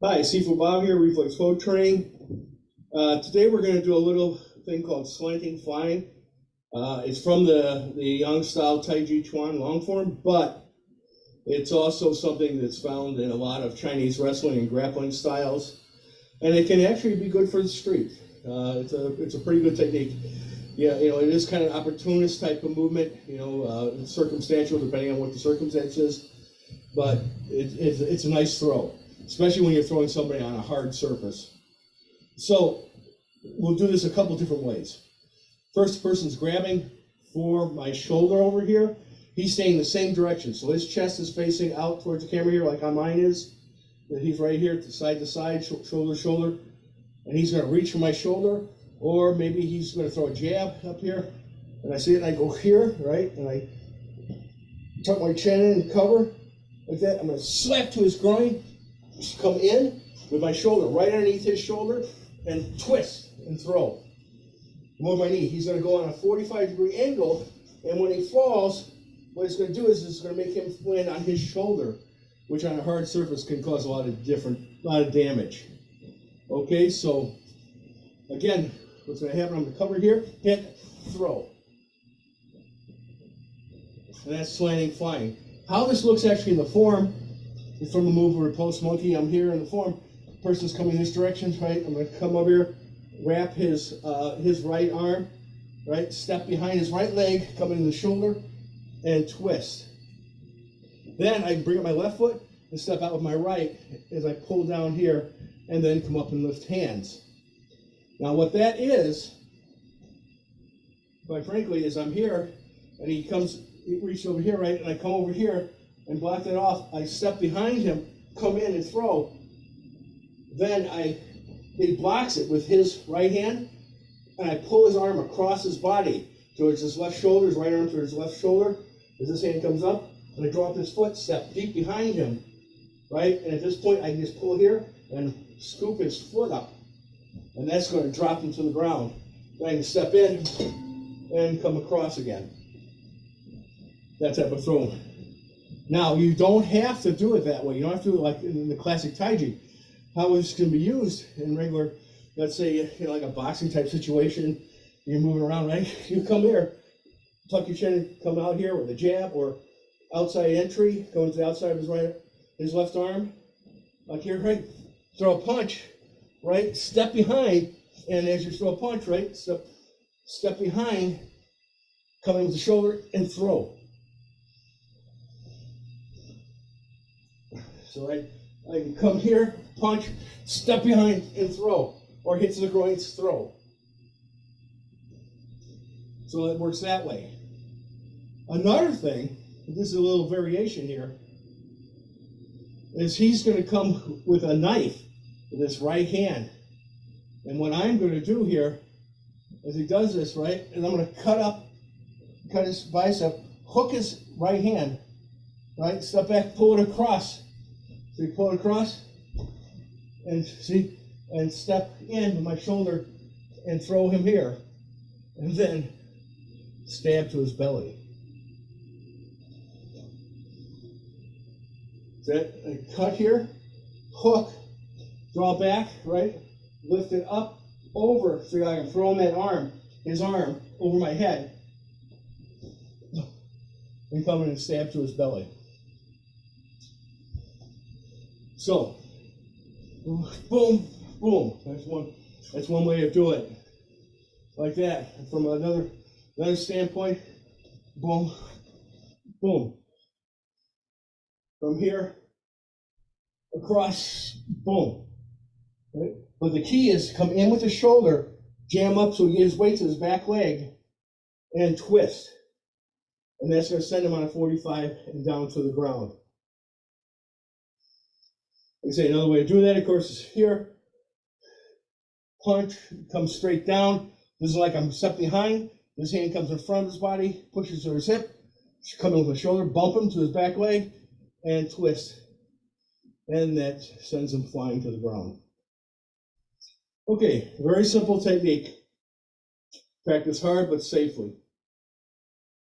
Hi, Seafood Bob here, Reflex Flow Training. Today we're going to do a little thing called slanting flying. It's from the Yang style Tai Chi CHUAN long form, but it's also something that's found in a lot of Chinese wrestling and grappling styles, and it can actually be good for the street. It's a pretty good technique. Yeah, it is kind of an opportunist type of movement. Circumstantial depending on what the circumstance is, but it's a nice throw, especially when you're throwing somebody on a hard surface. So we'll do this a couple different ways. First, the person's grabbing for my shoulder over here. He's staying the same direction. So his chest is facing out towards the camera here, like on mine is. And he's right here, side to side, shoulder to shoulder. And he's going to reach for my shoulder, or maybe he's going to throw a jab up here. And I see it, and I go here, right? And I tuck my chin in and cover like that. I'm going to slap to his groin, just come in with my shoulder right underneath his shoulder, and twist and throw. Move my knee. He's going to go on a 45-degree angle, and when he falls, what it's going to do is it's going to make him land on his shoulder, which on a hard surface can cause a lot of damage. Okay, so again, what's going to happen? I'm going to cover here, hit, throw, and that's slanting flying. How this looks actually in the form is from the move where post monkey. I'm here in the form. The person's coming this direction, right? I'm going to come over here, wrap his right arm, right? Step behind his right leg, come in the shoulder, and twist. Then I bring up my left foot and step out with my right as I pull down here, and then come up and lift hands. Now what that is, quite frankly, is I'm here, and he reaches over here, right? And I come over here and block that off. I step behind him, come in and throw. Then he blocks it with his right hand, and I pull his arm across his body towards his left shoulder, his right arm towards his left shoulder. As this hand comes up, and I draw up his foot, step deep behind him, right? And at this point, I can just pull here and scoop his foot up, and that's going to drop him to the ground. Then I can step in and come across again. That type of throw. Now, you don't have to do it that way. You don't have to do it like in the classic Tai Chi. How it's going to be used in regular, let's say, like a boxing type situation, you're moving around, right? You come here, tuck your chin and come out here with a jab or outside entry, going to the outside of his left arm, like here, right? Throw a punch, right? Step behind, and as you throw a punch, right? Step behind, come in with the shoulder and throw. So I can come here, punch, step behind and throw, or hit to the groins, throw. So it works that way. Another thing, this is a little variation here, is he's going to come with a knife with his right hand. And what I'm going to do here, as he does this, right, and I'm going to cut his bicep, hook his right hand, right, step back, pull it across. So you pull it across, and see, and step in with my shoulder and throw him here, and then stab to his belly. I cut here, hook, draw back, right? Lift it up, over, so I can throw him his arm, over my head, and come in and stab to his belly. So, boom, boom. That's one way of doing it. Like that. And from another standpoint, boom, boom. From here, across, boom. Right? But the key is come in with the shoulder, jam up so he gets his weight to his back leg, and twist. And that's going to send him on a 45 and down to the ground. Like I say, another way to do that, of course, is here. Punch, comes straight down. This is like I'm step behind. This hand comes in front of his body, pushes to his hip, come in with the shoulder, bump him to his back leg, and twist. And that sends him flying to the ground. Okay, very simple technique. Practice hard but safely.